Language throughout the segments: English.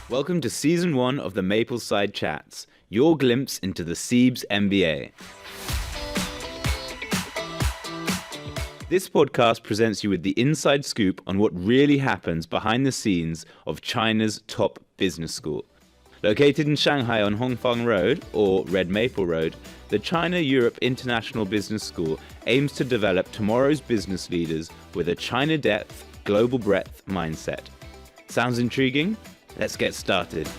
Welcome to Season 1 of the Mapleside Chats, your glimpse into the CEIBS MBA. This podcast presents you with the inside scoop on what really happens behind the scenes of China's top business school. Located in Shanghai on Hongfang Road, or Red Maple Road, the China-Europe International Business School aims to develop tomorrow's business leaders with a China depth, global breadth mindset. Sounds intriguing? Let's get started.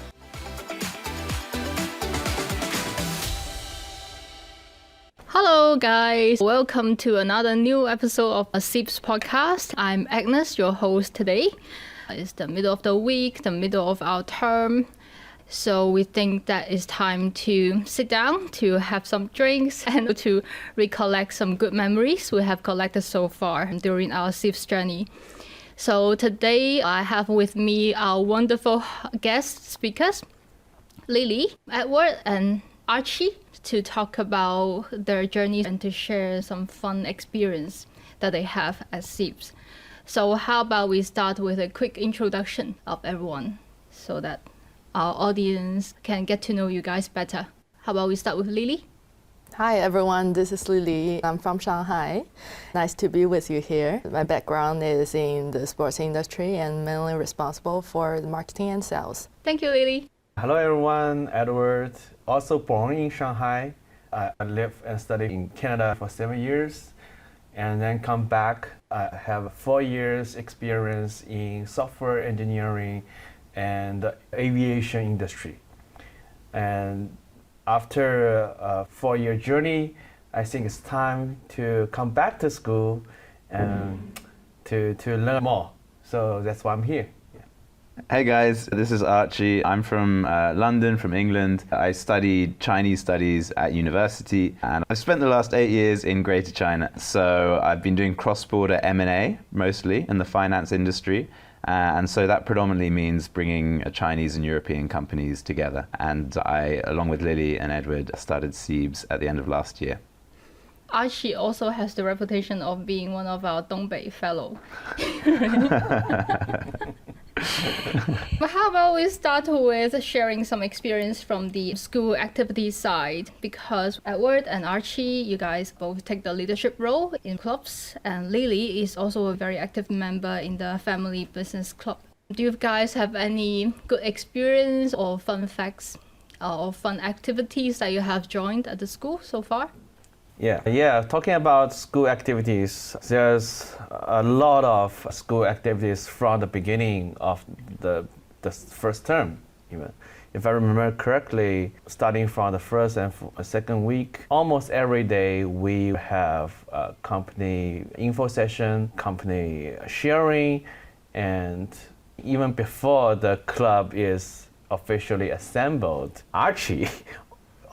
Hello guys, welcome to another new episode of a CEIBS podcast. I'm Agnes, your host today. It's the middle of the week, the middle of our term. So we think that it's time to sit down, to have some drinks, and to recollect some good memories we have collected so far during our CEIBS journey. So today I have with me our wonderful guest speakers, Lily, Edward, and Archie, to talk about their journeys and to share some fun experience that they have at CEIBS. So how about we start with a quick introduction of everyone so that our audience can get to know you guys better. How about we start with Lily? Hi everyone, this is Lily. I'm from Shanghai. Nice to be with you here. My background is in the sports industry and mainly responsible for the marketing and sales. Thank you, Lily. Hello everyone, Edward. Also born in Shanghai. I lived and studied in Canada for 7 years and then come back. I have 4 years experience in software engineering and the aviation industry. And after a 4-year journey, I think it's time to come back to school and to learn more. So that's why I'm here. Hey guys, this is Archie. I'm from London, from England. I studied Chinese studies at university and I've spent the last 8 years in Greater China. So I've been doing cross-border M&A mostly in the finance industry. And so that predominantly means bringing Chinese and European companies together. And I, along with Lily and Edward, started CEIBS at the end of last year. Archie also has the reputation of being one of our Dongbei fellow. But how about we start with sharing some experience from the school activity side? Because Edward and Archie, you guys both take the leadership role in clubs, and Lily is also a very active member in the family business club. Do you guys have any good experience or fun facts or fun activities that you have joined at the school so far? Yeah. Talking about school activities, there's a lot of school activities from the beginning of the first term, even. If I remember correctly, starting from the first and second week, almost every day we have a company info session, company sharing, and even before the club is officially assembled, Archie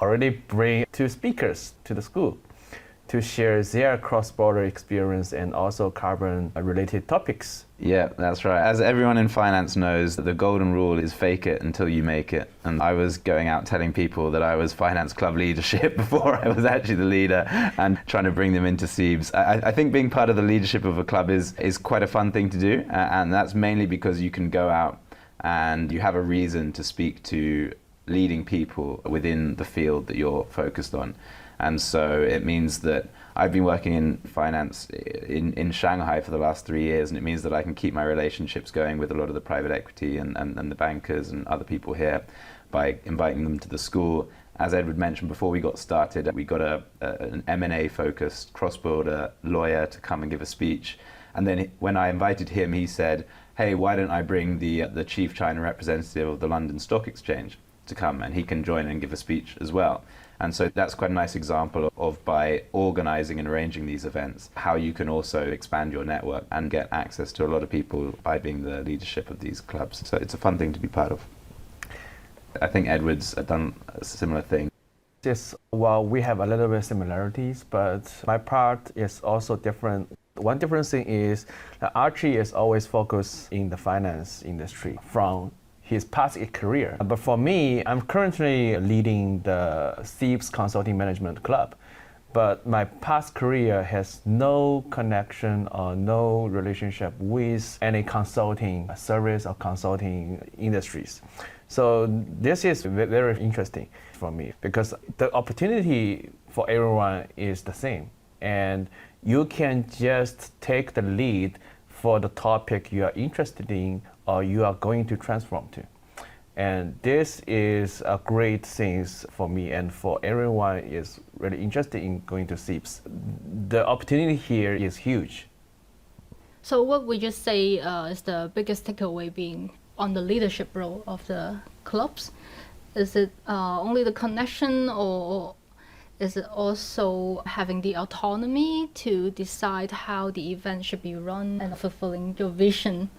already bring 2 speakers to the school to share their cross-border experience and also carbon-related topics. Yeah, that's right. As everyone in finance knows, the golden rule is fake it until you make it. And I was going out telling people that I was finance club leadership before I was actually the leader and trying to bring them into CEIBS. I think being part of the leadership of a club is quite a fun thing to do. And that's mainly because you can go out and you have a reason to speak to leading people within the field that you're focused on. And so it means that I've been working in finance in Shanghai for the last 3 years, and it means that I can keep my relationships going with a lot of the private equity and the bankers and other people here by inviting them to the school. As Edward mentioned before we got started, we got an M&A focused cross-border lawyer to come and give a speech. And then when I invited him, he said, hey, why don't I bring the chief China representative of the London Stock Exchange to come, and he can join and give a speech as well. And so that's quite a nice example of by organizing and arranging these events, how you can also expand your network and get access to a lot of people by being the leadership of these clubs. So it's a fun thing to be part of. I think Edward's done a similar thing. Yes, well, we have a little bit of similarities, but my part is also different. One different thing is that Archie is always focused in the finance industry from his past career. But for me, I'm currently leading the CEIBS Consulting Management Club. But my past career has no connection or no relationship with any consulting service or consulting industries. So this is very interesting for me because the opportunity for everyone is the same. And you can just take the lead for the topic you are interested in or you are going to transform to. And this is a great thing for me and for everyone is really interested in going to CEIBS. The opportunity here is huge. So what would you say is the biggest takeaway being on the leadership role of the clubs? Is it only the connection, or is it also having the autonomy to decide how the event should be run and fulfilling your vision?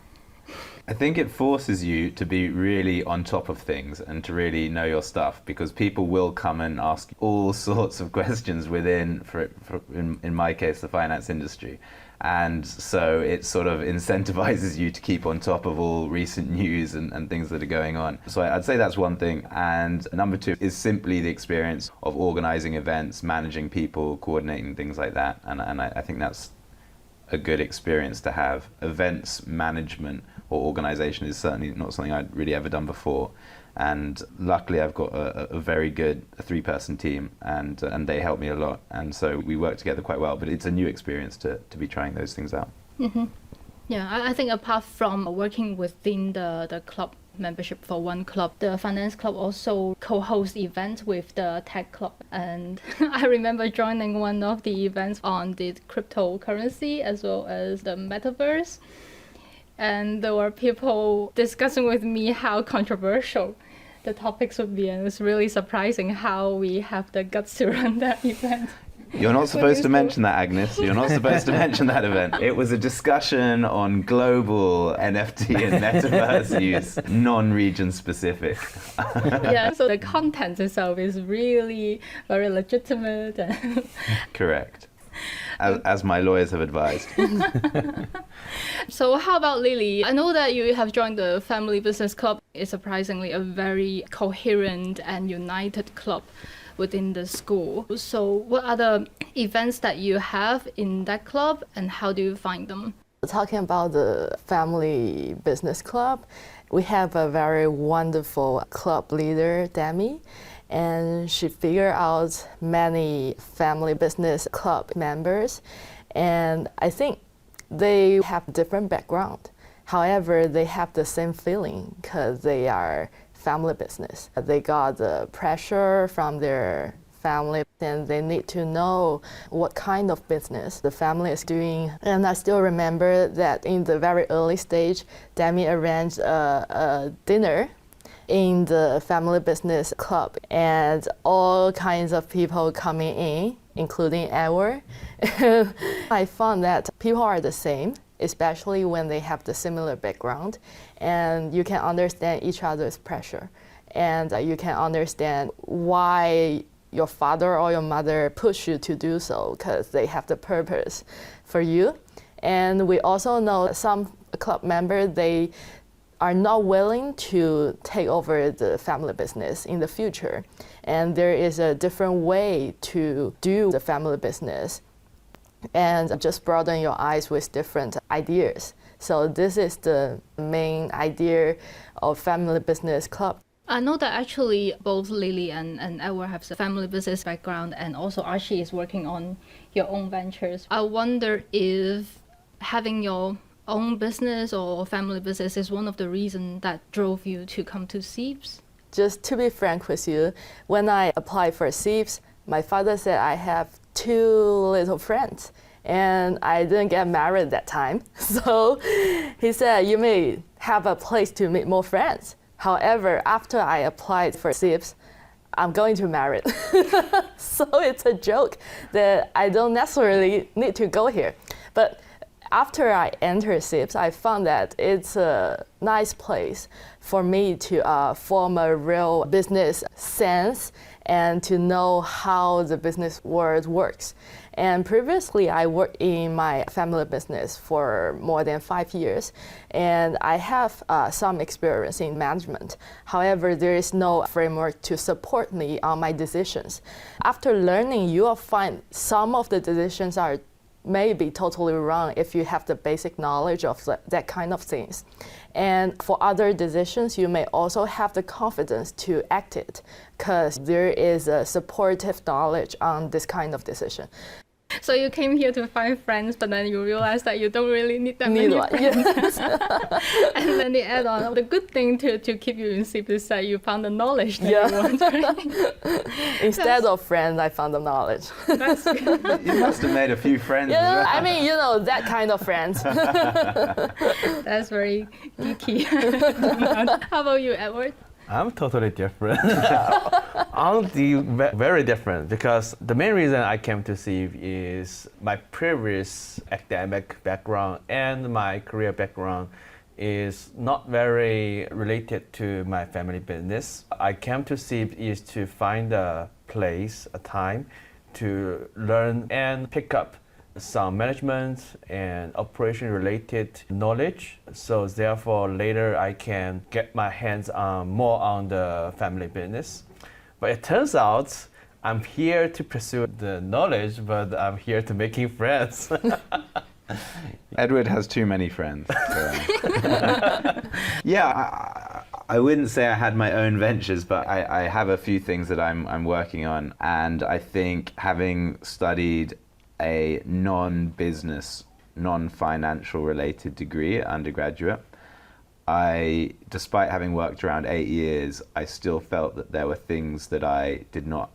I think it forces you to be really on top of things and to really know your stuff, because people will come and ask all sorts of questions within, in my case, the finance industry. And so it sort of incentivizes you to keep on top of all recent news and things that are going on. So I'd say that's one thing. And number two is simply the experience of organizing events, managing people, coordinating things like that. And I think that's a good experience to have. Events management or organization is certainly not something I'd really ever done before. And luckily I've got a very good 3-person team and they help me a lot. And so we work together quite well, but it's a new experience to be trying those things out. Mm-hmm. Yeah, I think apart from working within the club membership for one club, the finance club also co-hosts events with the tech club. And I remember joining one of the events on the cryptocurrency as well as the metaverse. And there were people discussing with me how controversial the topics would be, and it was really surprising how we have the guts to run that event. You're not supposed to mention that, Agnes. You're not supposed to mention that event. It was a discussion on global NFT and metaverse use, non-region specific. Yeah, so the content itself is really very legitimate. Correct. As my lawyers have advised. So how about Lily? I know that you have joined the Family Business Club. It's surprisingly a very coherent and united club within the school. So what are the events that you have in that club and how do you find them? Talking about the Family Business Club, we have a very wonderful club leader, Demi, and she figured out many family business club members, and I think they have different background. However, they have the same feeling because they are family business. They got the pressure from their family and they need to know what kind of business the family is doing. And I still remember that in the very early stage, Demi arranged a dinner in the Family Business Club and all kinds of people coming in, including Edward. I found that people are the same, especially when they have the similar background, and you can understand each other's pressure, and you can understand why your father or your mother push you to do so, because they have the purpose for you. And we also know some club members, they are not willing to take over the family business in the future. And there is a different way to do the family business and just broaden your eyes with different ideas. So this is the main idea of Family Business Club. I know that actually both Lily and Edward have a family business background, and also Archie is working on your own ventures. I wonder if having your own business or family business is one of the reasons that drove you to come to CEIBS? Just to be frank with you, when I applied for CEIBS, my father said I have 2 little friends and I didn't get married that time. So he said, you may have a place to meet more friends. However, after I applied for CEIBS, I'm going to marry. So it's a joke that I don't necessarily need to go here. But after I entered CEIBS, I found that it's a nice place for me to form a real business sense and to know how the business world works. And previously, I worked in my family business for more than 5 years, and I have some experience in management. However, there is no framework to support me on my decisions. After learning, you will find some of the decisions are may be totally wrong if you have the basic knowledge of that kind of things. And for other decisions, you may also have the confidence to act it because there is a supportive knowledge on this kind of decision. So you came here to find friends, but then you realized that you don't really need that many One, friends. yes. And then the add-on, the good thing to keep you in CEIBS is that you found the knowledge that you want, right? Instead of friends, I found the knowledge. That's good. You must have made a few friends as well. I mean, that kind of friends. That's very geeky. How about you, Edward? I'm totally different. I'm very different because the main reason I came to CEIBS is my previous academic background and my career background is not very related to my family business. I came to CEIBS is to find a place, a time to learn and pick up some management and operation related knowledge. So therefore later I can get my hands on more on the family business. But it turns out I'm here to pursue the knowledge, but I'm here to making friends. Edward has too many friends. So. Yeah, I wouldn't say I had my own ventures, but I have a few things that I'm working on. And I think having studied a non-business, non-financial related degree at undergraduate, despite having worked around 8 years, I still felt that there were things that I did not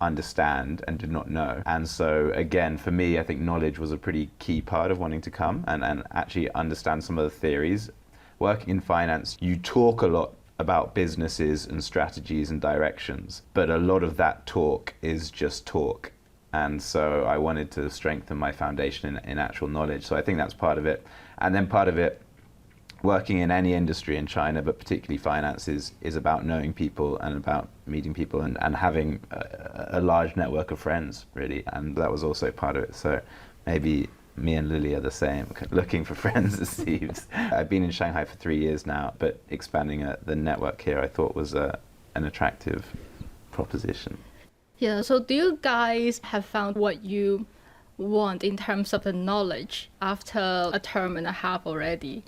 understand and did not know. And so again, for me, I think knowledge was a pretty key part of wanting to come and actually understand some of the theories. Working in finance, you talk a lot about businesses and strategies and directions, but a lot of that talk is just talk. And so I wanted to strengthen my foundation in actual knowledge. So I think that's part of it. And then part of it, working in any industry in China, but particularly finance, is about knowing people and about meeting people and having a large network of friends, really. And that was also part of it. So maybe me and Lily are the same, looking for friends at CEIBS. I've been in Shanghai for 3 years now, but expanding the network here I thought was an attractive proposition. Yeah, so do you guys have found what you want in terms of the knowledge after a term and a half already?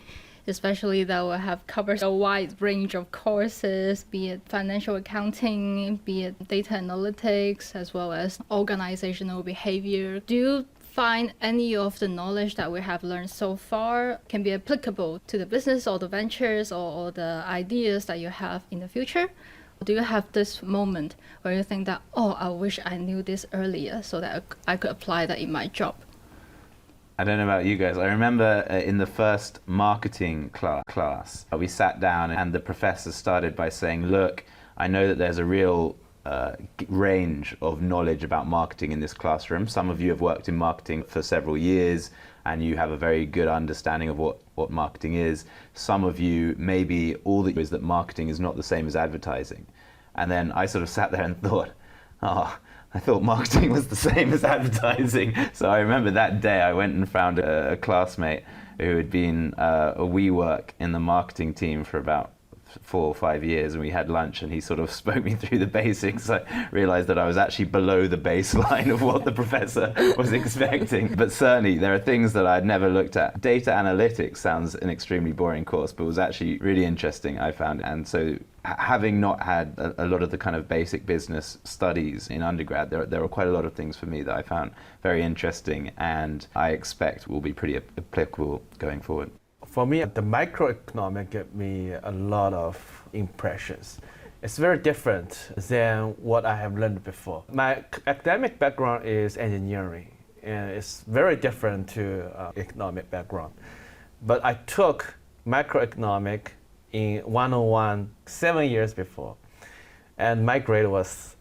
Especially that we have covered a wide range of courses, be it financial accounting, be it data analytics, as well as organizational behavior. Do you find any of the knowledge that we have learned so far can be applicable to the business or the ventures or the ideas that you have in the future? Do you have this moment where you think that, oh, I wish I knew this earlier so that I could apply that in my job? I don't know about you guys. I remember in the first marketing class, we sat down and the professor started by saying, look, I know that there's a real range of knowledge about marketing in this classroom. Some of you have worked in marketing for several years and you have a very good understanding of what marketing is. Some of you, maybe all that is that marketing is not the same as advertising. And then I sort of sat there and thought, I thought marketing was the same as advertising. So I remember that day I went and found a classmate who had been a WeWork in the marketing team for about 4 or 5 years, and we had lunch and he sort of spoke me through the basics. I realized that I was actually below the baseline of what the professor was expecting. But certainly there are things that I'd never looked at. Data analytics sounds an extremely boring course, but was actually really interesting, I found. And so having not had a lot of the kind of basic business studies in undergrad, there were quite a lot of things for me that I found very interesting and I expect will be pretty applicable going forward. For me, the microeconomic gave me a lot of impressions. It's very different than what I have learned before. My academic background is engineering, and it's very different to economic background. But I took microeconomic in 101 7 years before, and my grade was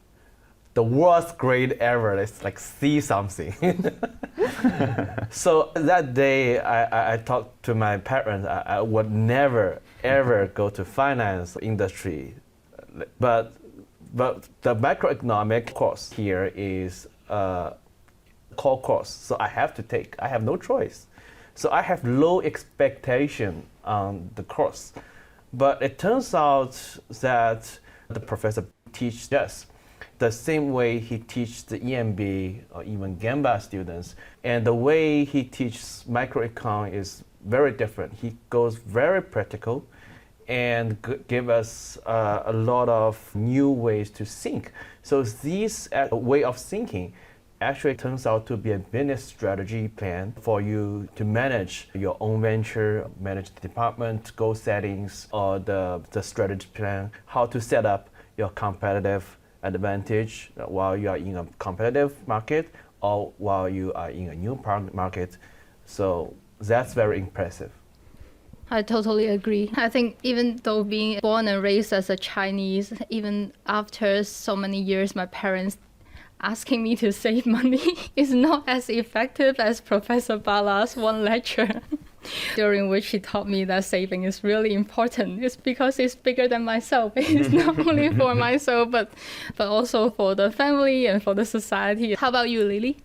the worst grade ever. It's like C something. So that day I talked to my parents. I would never ever go to finance industry, but the macroeconomic course here is a core course, so I have to take. I have no choice. So I have low expectation on the course, but it turns out that the professor teaches us the same way he teaches the EMB or even Gamba students. And the way he teaches microecon is very different. He goes very practical and give us a lot of new ways to think. So this way of thinking actually turns out to be a business strategy plan for you to manage your own venture, manage the department, goal settings, or the strategy plan, how to set up your competitive advantage while you are in a competitive market or while you are in a new market. So that's very impressive. I totally agree. I think even though being born and raised as a Chinese, even after so many years, my parents asking me to save money is not as effective as Professor Bala's one lecture, during which he taught me that saving is really important. It's because it's bigger than myself. It's not only for myself, but also for the family and for the society. How about you, Lily?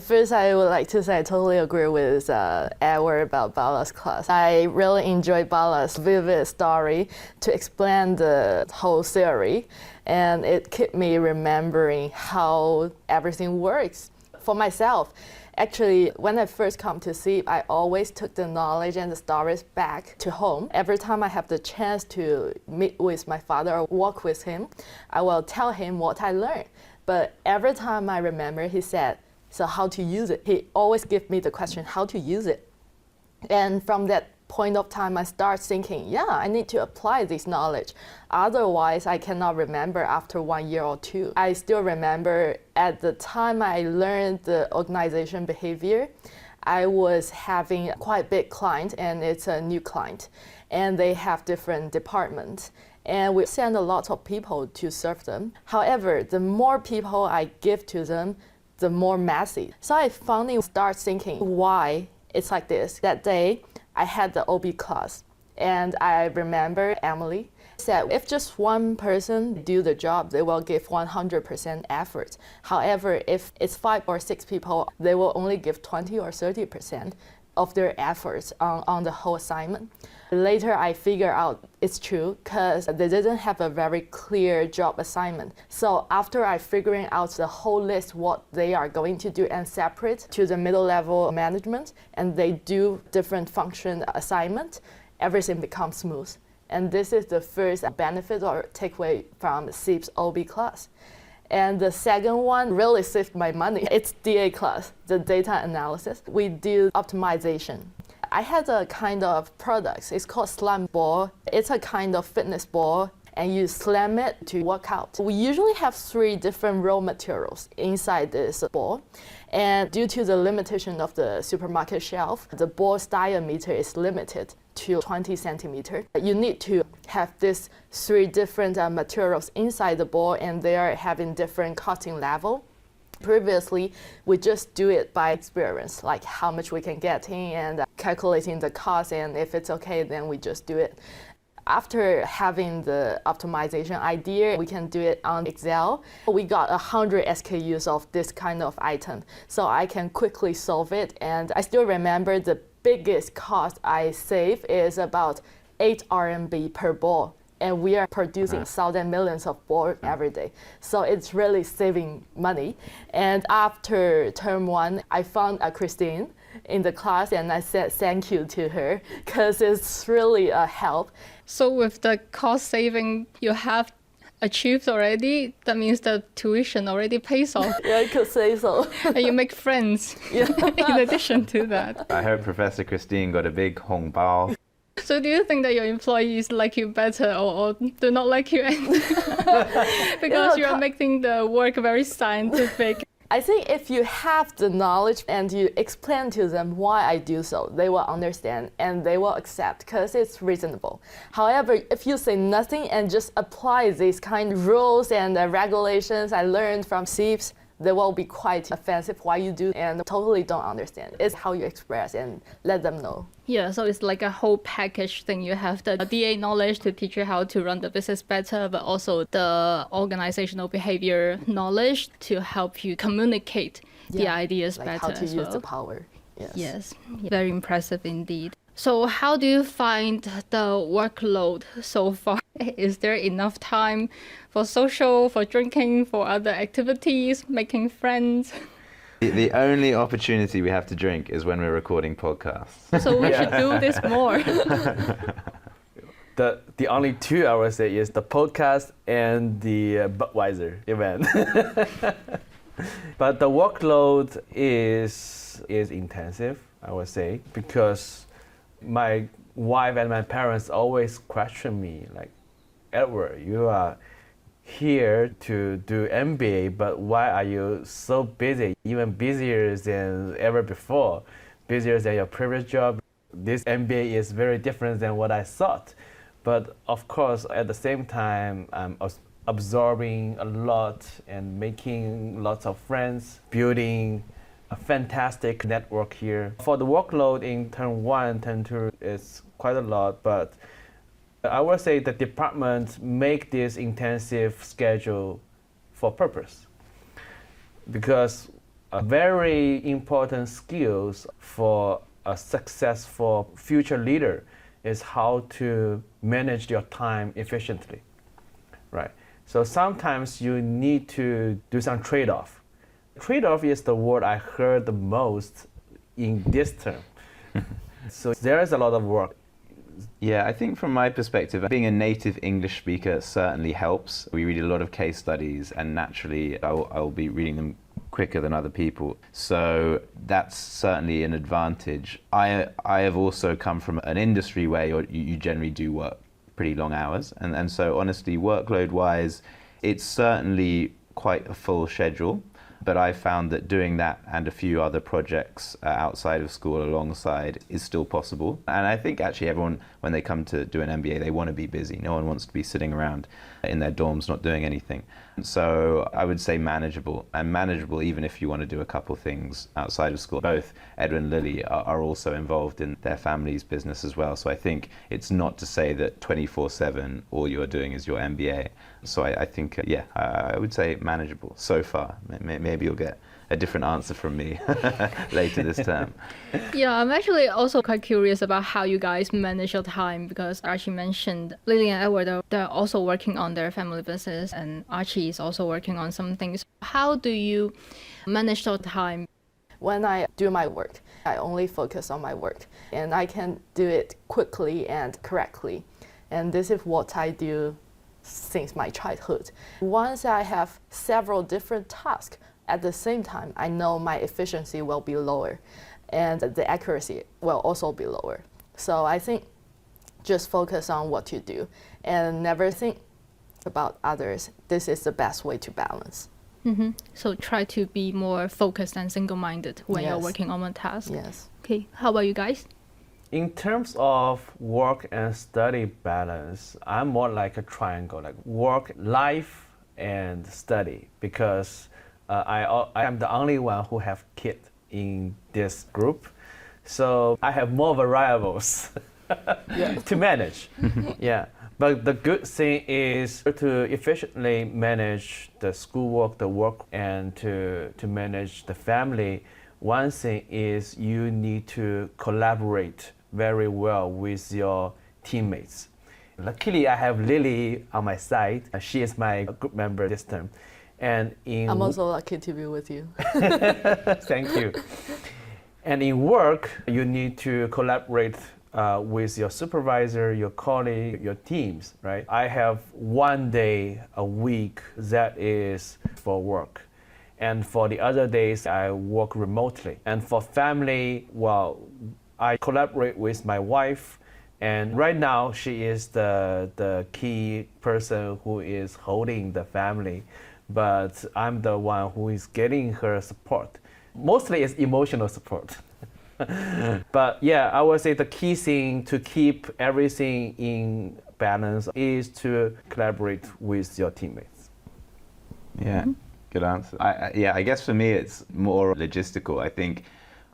First, I would like to say I totally agree with Edward about Bala's class. I really enjoyed Bala's vivid story to explain the whole theory, and it kept me remembering how everything works. For myself, actually, when I first come to CEIBS, I always took the knowledge and the stories back to home. Every time I have the chance to meet with my father or walk with him, I will tell him what I learned. But every time I remember, he said, so how to use it? He always give me the question, how to use it? And from that point of time, I start thinking, yeah, I need to apply this knowledge. Otherwise, I cannot remember after 1 year or two. I still remember at the time I learned the organization behavior, I was having a quite big client, and it's a new client. And they have different departments. And we send a lot of people to serve them. However, the more people I give to them, the more messy. So I finally start thinking why it's like this. That day, I had the OB class, and I remember Emily said if just one person do the job, they will give 100% effort. However, if it's 5 or 6 people, they will only give 20 or 30% of their efforts on the whole assignment. Later, I figure out it's true because they didn't have a very clear job assignment. So after I figuring out the whole list, what they are going to do and separate to the middle level management, and they do different function assignment, everything becomes smooth. And this is the first benefit or takeaway from CEIBS OB class. And the second one really saved my money. It's DA class, the data analysis. We do optimization. I had a kind of products. It's called slam ball. It's a kind of fitness ball, and you slam it to work out. We usually have 3 different raw materials inside this ball. And due to the limitation of the supermarket shelf, the ball's diameter is limited to 20 centimeters. You need to have these 3 different materials inside the ball, and they are having different costing level. Previously, we just do it by experience, like how much we can get in and calculating the cost, and if it's okay, then we just do it. After having the optimization idea, we can do it on Excel. We got 100 SKUs of this kind of item, so I can quickly solve it. And I still remember the biggest cost I save is about 8 RMB per ball. And we are producing thousands, millions of balls every day. So it's really saving money. And after term 1, I found Christine in the class, and I said thank you to her because it's really a help. So with the cost saving you have achieved already, that means the tuition already pays off. Yeah, I could say so. And you make friends in addition to that. I hope Professor Christine got a big hong bao. So do you think that your employees like you better or do not like you because you are making the work very scientific? I think if you have the knowledge and you explain to them why I do so, they will understand and they will accept because it's reasonable. However, if you say nothing and just apply these kind of rules and regulations I learned from CEIBS, they will be quite offensive why you do and totally don't understand. It's how you express and let them know. Yeah, so it's like a whole package thing. You have the DA knowledge to teach you how to run the business better, but also the organizational behavior knowledge to help you communicate the ideas like better how to as use well. the power. Yes, very impressive indeed. So how do you find the workload so far? Is there enough time for social, for drinking, for other activities, making friends? The only opportunity we have to drink is when we're recording podcasts. So we should do this more. The only 2 hours there is the podcast and the Budweiser event. But the workload is intensive, I would say, because my wife and my parents always question me, like, Edward, you are here to do MBA, but why are you so busy, even busier than ever before, busier than your previous job? This MBA is very different than what I thought. But of course, at the same time, I'm absorbing a lot and making lots of friends, building a fantastic network here. For the workload in term 1, term 2, it's quite a lot, but I would say the department make this intensive schedule for purpose, because a very important skills for a successful future leader is how to manage your time efficiently, right? So sometimes you need to do some trade-off. Trade-off is the word I heard the most in this term. So there is a lot of work. Yeah, I think from my perspective, being a native English speaker certainly helps. We read a lot of case studies, and naturally I'll be reading them quicker than other people. So that's certainly an advantage. I have also come from an industry where you generally do work pretty long hours. And so honestly, workload-wise, it's certainly quite a full schedule. But I found that doing that and a few other projects outside of school alongside is still possible. And I think actually everyone, when they come to do an MBA, they want to be busy. No one wants to be sitting around in their dorms not doing anything. So I would say manageable, and manageable even if you want to do a couple things outside of school. Both Edwin and Lily are also involved in their family's business as well. So I think it's not to say that 24/7 all you're doing is your MBA. So I think, I would say manageable so far. Maybe you'll get a different answer from me later this term. Yeah, I'm actually also quite curious about how you guys manage your time, because Archie mentioned Lily and Edward, they're also working on their family business, and Archie is also working on some things. How do you manage your time? When I do my work, I only focus on my work, and I can do it quickly and correctly. And this is what I do since my childhood. Once I have several different tasks at the same time, I know my efficiency will be lower and the accuracy will also be lower. So I think just focus on what you do and never think about others. This is the best way to balance. Mm-hmm. So try to be more focused and single-minded when you're Yes. working on one task. Yes. Okay, how about you guys? In terms of work and study balance, I'm more like a triangle, like work, life, and study, because I am the only one who have kids in this group. So I have more variables to manage. Yeah. But the good thing is to efficiently manage the schoolwork, the work, and to manage the family. One thing is you need to collaborate very well with your teammates. Luckily, I have Lily on my side. She is my group member this term. And I'm also lucky to be with you. Thank you. And in work, you need to collaborate with your supervisor, your colleague, your teams, right? I have 1 day a week that is for work. And for the other days, I work remotely. And for family, well, I collaborate with my wife. And right now, she is the key person who is holding the family. But I'm the one who is getting her support. Mostly it's emotional support. But yeah, I would say the key thing to keep everything in balance is to collaborate with your teammates. Yeah, good answer. I guess for me it's more logistical. I think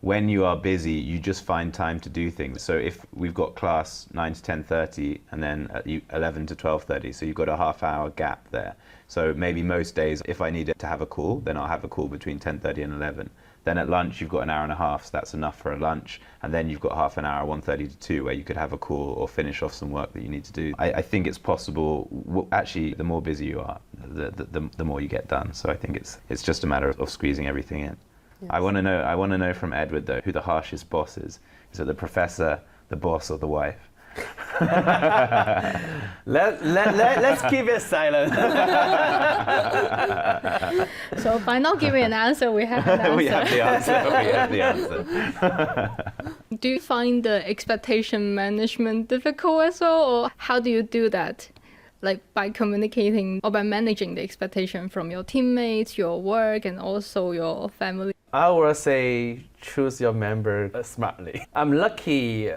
when you are busy, you just find time to do things. So if we've got class 9 to 10:30 and then 11 to 12:30, so you've got a half-hour gap there. So maybe most days, if I need to have a call, then I'll have a call between 10:30 and 11. Then at lunch, you've got an hour and a half, so that's enough for a lunch. And then you've got half an hour, 1:30 to 2, where you could have a call or finish off some work that you need to do. I think it's possible. Actually, the more busy you are, the more you get done. So I think it's just a matter of squeezing everything in. Yes. I want to know from Edward, though, who the harshest boss is. Is it the professor, the boss, or the wife? Let's keep it silent. So by not giving an answer, we have an answer. We have the answer. Do you find the expectation management difficult as well, or how do you do that? Like by communicating or by managing the expectation from your teammates, your work, and also your family? I would say choose your member smartly. I'm lucky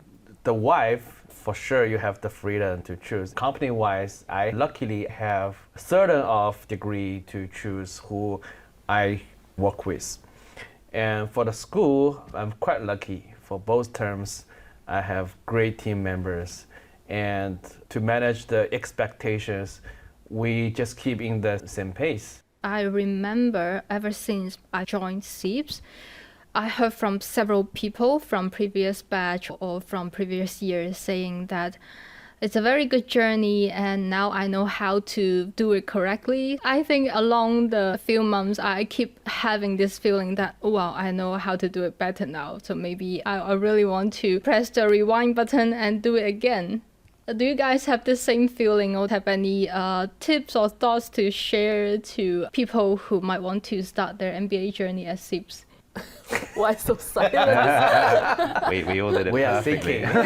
the wife, for sure you have the freedom to choose. Company-wise, I luckily have certain of degree to choose who I work with. And for the school, I'm quite lucky. For both terms, I have great team members. And to manage the expectations, we just keep in the same pace. I remember ever since I joined CEIBS, I heard from several people from previous batch or from previous years saying that it's a very good journey and now I know how to do it correctly. I think along the few months, I keep having this feeling that, wow, I know how to do it better now. So maybe I really want to press the rewind button and do it again. Do you guys have the same feeling or have any tips or thoughts to share to people who might want to start their MBA journey at CEIBS? Why so silent? we all did it We are perfectly. thinking.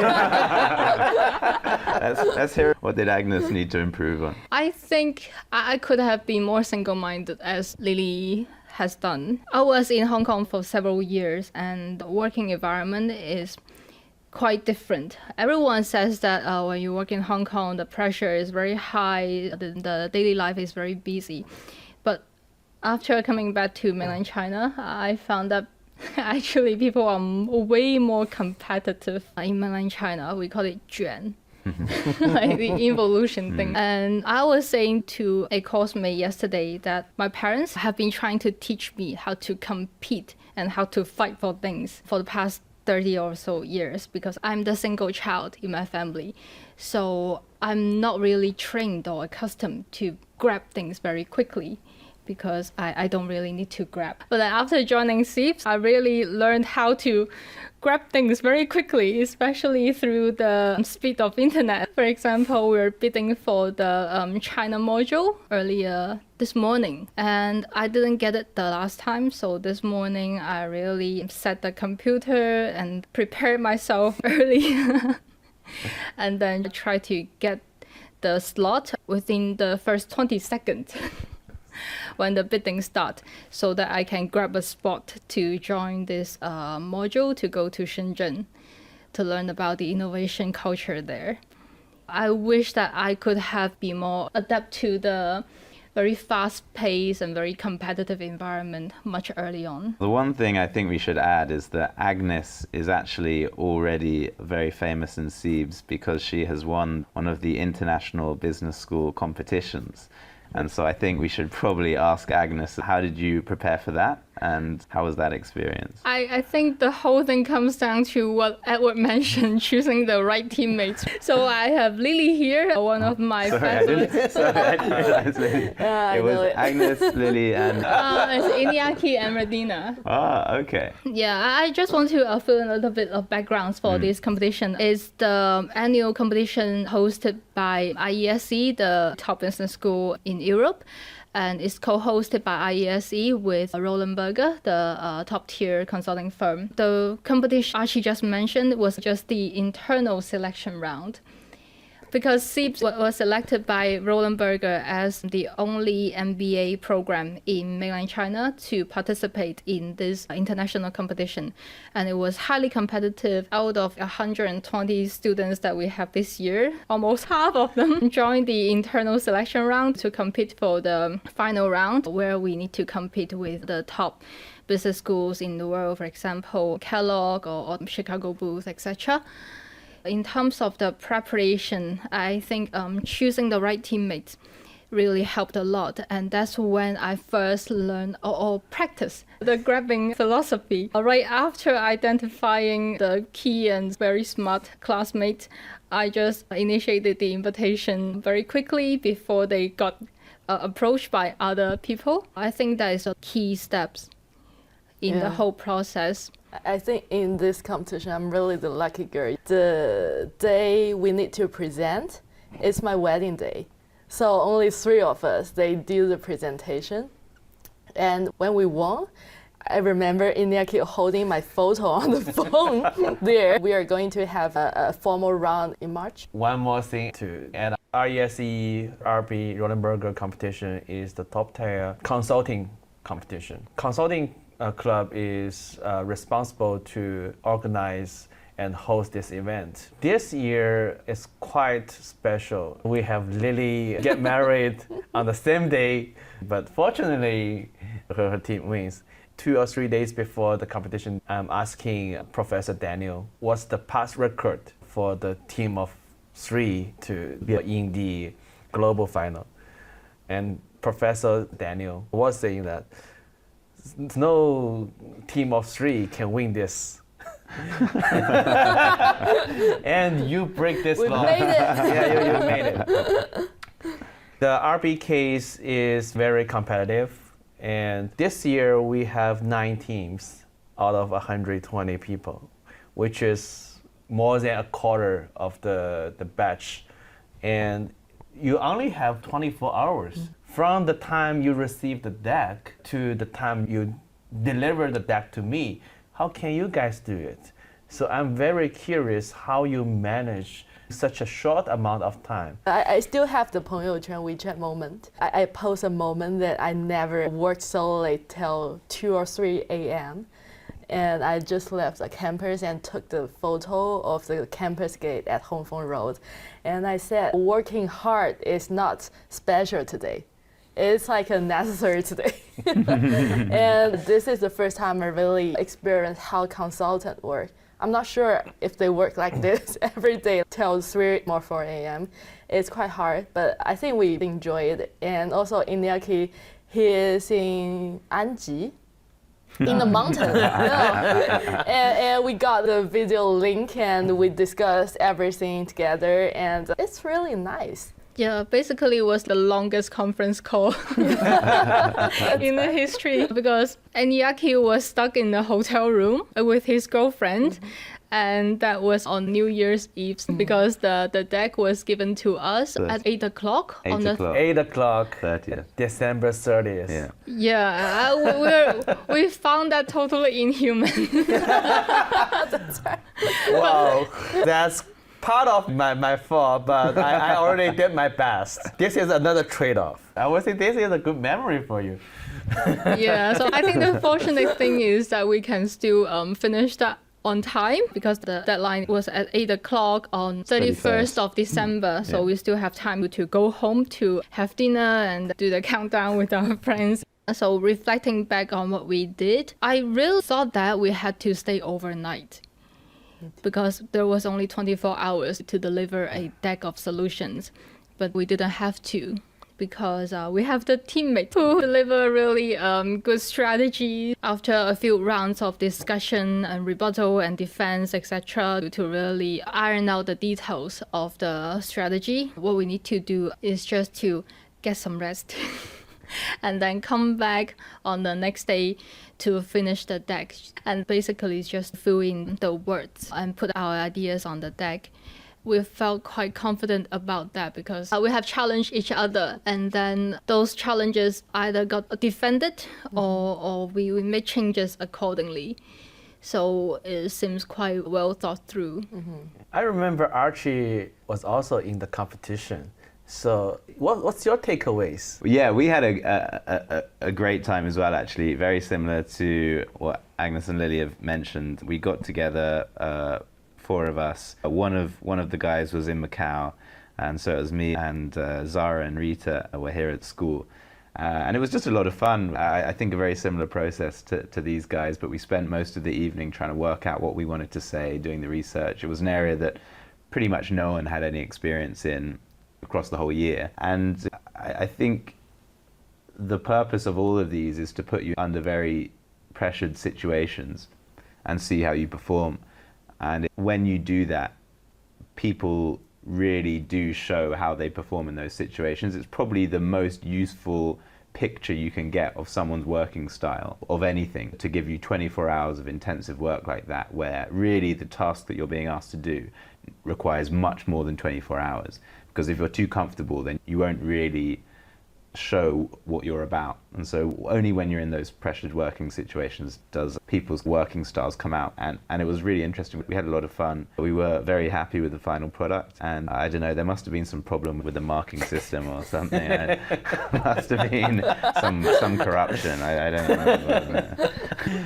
Let's hear what did Agnes need to improve on. I think I could have been more single-minded as Lily has done. I was in Hong Kong for several years and the working environment is quite different. Everyone says that when you work in Hong Kong, the pressure is very high, the daily life is very busy. But after coming back to mainland China, I found that actually people are way more competitive in mainland China. We call it 卷. Like the evolution thing. And I was saying to a course mate yesterday that my parents have been trying to teach me how to compete and how to fight for things for the past 30 or so years because I'm the single child in my family. So I'm not really trained or accustomed to grab things very quickly because I don't really need to grab. But then after joining CEIBS, I really learned how to grab things very quickly, especially through the speed of internet. For example, we were bidding for the China module earlier this morning, and I didn't get it the last time. So this morning, I really set the computer and prepared myself early, and then try to get the slot within the first 20 seconds. When the bidding starts, so that I can grab a spot to join this module to go to Shenzhen to learn about the innovation culture there. I wish that I could have been more adapt to the very fast-paced and very competitive environment much early on. The one thing I think we should add is that Agnes is actually already very famous in CEIBS because she has won one of the international business school competitions. And so I think we should probably ask Agnes, how did you prepare for that? And how was that experience? I think the whole thing comes down to what Edward mentioned, choosing the right teammates. So I have Lily here, one of my favorite. It was Agnes, Lily, and... It's Iñaki and Medina. Ah, okay. Yeah, I just want to fill in a little bit of backgrounds for this competition. It's the annual competition hosted by IESE, the top business school in Europe. And it's co-hosted by IESE with Roland Berger, the top-tier consulting firm. The competition Archie just mentioned was just the internal selection round. Because CEIBS was selected by Roland Berger as the only MBA program in mainland China to participate in this international competition. And it was highly competitive. Out of 120 students that we have this year, almost half of them joined the internal selection round to compete for the final round, where we need to compete with the top business schools in the world, for example, Kellogg or Chicago Booth, etc. In terms of the preparation, I think choosing the right teammates, really helped a lot. And that's when I first learned or practiced the grabbing philosophy. Right after identifying the key and very smart classmates, I just initiated the invitation very quickly before they got approached by other people. I think that is a key steps in the whole process. I think in this competition, I'm really the lucky girl. The day we need to present is my wedding day. So only 3 of us, they do the presentation. And when we won, I remember Iñaki holding my photo on the phone there. We are going to have a formal round in March. One more thing to add. RESE RP Rodenberger competition is the top tier consulting competition. Consulting club is responsible to organize and host this event. This year is quite special. We have Lily get married on the same day, but fortunately her team wins. 2 or 3 days before the competition, I'm asking Professor Daniel, what's the past record for the team of 3 to be in the global final? And Professor Daniel was saying that no team of 3 can win this. And you break this We law. made it. Yeah, you made it. The RP case is very competitive, and this year we have 9 teams out of 120 people, which is more than a quarter of the batch. And you only have 24 hours from the time you receive the deck to the time you deliver the deck to me. How can you guys do it? So I'm very curious how you manage such a short amount of time. I still have the 朋友圈 WeChat moment. I post a moment that I never worked so late till 2 or 3 a.m. And I just left the campus and took the photo of the campus gate at Hongfeng Road. And I said, working hard is not special today. It's like a necessary today. And this is the first time I really experienced how consultants work. I'm not sure if they work like this every day till 3 or 4 a.m. It's quite hard, but I think we enjoy it. And also Iñaki, he is in Anji, in the mountain. And we got the video link and we discussed everything together, and it's really nice. Yeah, basically it was the longest conference call in the history, because Iñaki was stuck in the hotel room with his girlfriend. And that was on New Year's Eve, because the deck was given to us at 8 o'clock. 8 o'clock. 8 o'clock, 30th. December 30th. Yeah. Yeah, we found that totally inhuman. Wow, that's part of my fault, but I already did my best. This is another trade-off. I would say this is a good memory for you. Yeah, so I think the fortunate thing is that we can still finish that on time, because the deadline was at 8 o'clock on 31st of December. So we still have time to go home to have dinner and do the countdown with our friends. So reflecting back on what we did, I really thought that we had to stay overnight, because there was only 24 hours to deliver a deck of solutions. But we didn't have to, because we have the teammates who deliver really good strategy after a few rounds of discussion and rebuttal and defense, etc., to really iron out the details of the strategy. What we need to do is just to get some rest and then come back on the next day to finish the deck, and basically just fill in the words and put our ideas on the deck. We felt quite confident about that, because we have challenged each other, and then those challenges either got defended or we made changes accordingly. So it seems quite well thought through. I remember Archie was also in the competition. So what's your takeaways? Yeah, we had a great time as well, actually. Very similar to what Agnes and Lily have mentioned. We got together, 4 of us. One of the guys was in Macau, and so it was me and Zara and Rita were here at school. And it was just a lot of fun. I think a very similar process to these guys, but we spent most of the evening trying to work out what we wanted to say, doing the research. It was an area that pretty much no one had any experience in. across the whole year. And I think the purpose of all of these is to put you under very pressured situations and see how you perform. And when you do that, people really do show how they perform in those situations. It's probably the most useful picture you can get of someone's working style, of anything, to give you 24 hours of intensive work like that, where really the task that you're being asked to do requires much more than 24 hours. Because if you're too comfortable, then you won't really show what you're about. And so only when you're in those pressured working situations does people's working styles come out. And it was really interesting. We had a lot of fun. We were very happy with the final product. And I don't know, there must have been some problem with the marking system or something. There must have been some corruption. I don't know.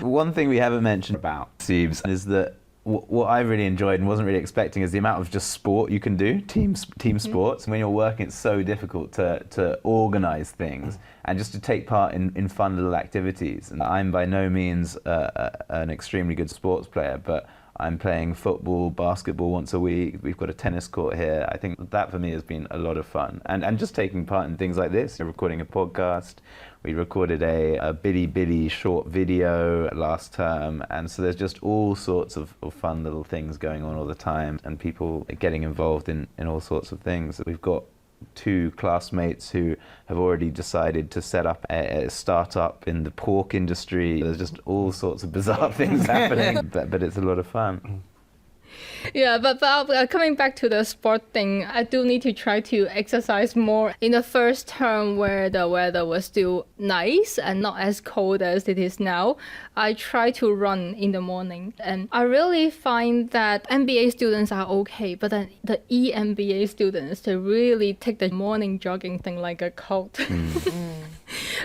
One thing we haven't mentioned about CEIBS is that what I really enjoyed and wasn't really expecting is the amount of just sport you can do, team sports. When you're working, it's so difficult to organize things and just to take part in fun little activities. And I'm by no means an extremely good sports player, but I'm playing football, basketball once a week. We've got a tennis court here. I think that for me has been a lot of fun. And just taking part in things like this, recording a podcast. We recorded a bitty short video last term. And so there's just all sorts of fun little things going on all the time and people getting involved in all sorts of things. We've got 2 classmates who have already decided to set up a startup in the pork industry. There's just all sorts of bizarre things happening, but it's a lot of fun. Yeah, but coming back to the sport thing, I do need to try to exercise more. In the first term where the weather was still nice and not as cold as it is now, I try to run in the morning. And I really find that MBA students are okay, but then the EMBA students, they really take the morning jogging thing like a cult.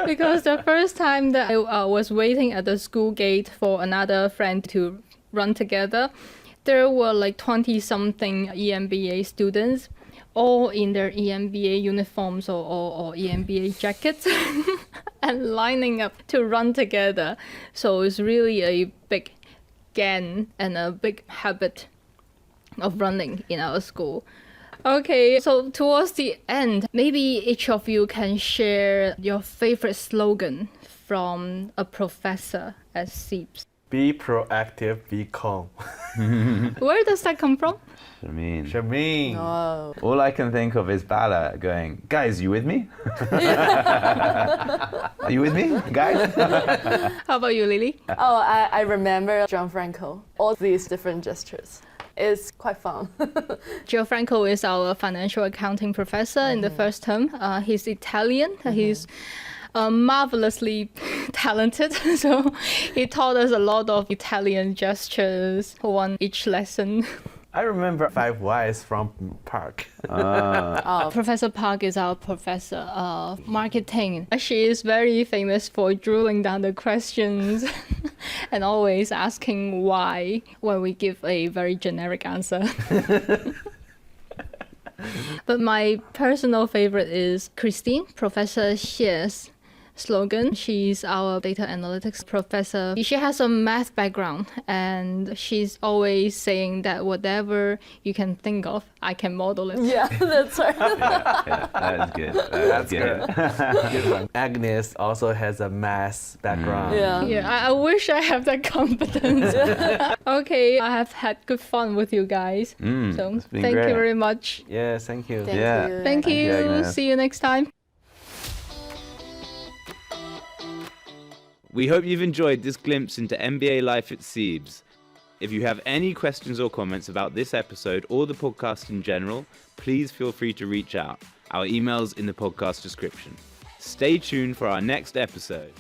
Because the first time that I was waiting at the school gate for another friend to run together, there were like 20-something EMBA students, all in their EMBA uniforms or EMBA jackets, and lining up to run together. So it's really a big gang and a big habit of running in our school. Okay, so towards the end, maybe each of you can share your favorite slogan from a professor at CEIBS. Be proactive, be calm. Where does that come from? Sabine. Oh. All I can think of is Bala going, guys, you with me? Are you with me, guys? How about you, Lily? Oh, I remember Gianfranco. All these different gestures. It's quite fun. Gianfranco is our financial accounting professor in the first term. He's Italian. He's marvelously talented. So he taught us a lot of Italian gestures, one each lesson. I remember 5 Ys from Park. Professor Park is our professor of marketing. She is very famous for drilling down the questions and always asking why when we give a very generic answer. But my personal favorite is Christine, Professor Xie's slogan. She's our data analytics professor. She has a math background and she's always saying that whatever you can think of, I can model it. Yeah, that's right. Yeah, that is good. That's good. Good one. Agnes also has a math background. Yeah, I wish I have that confidence. Okay, I have had good fun with you guys. So thank great. you very much. Yeah, thank you. Thank Yeah. you. Thank you. Agnes. See you next time. We hope you've enjoyed this glimpse into MBA life at CEIBS. If you have any questions or comments about this episode or the podcast in general, please feel free to reach out. Our email's in the podcast description. Stay tuned for our next episode.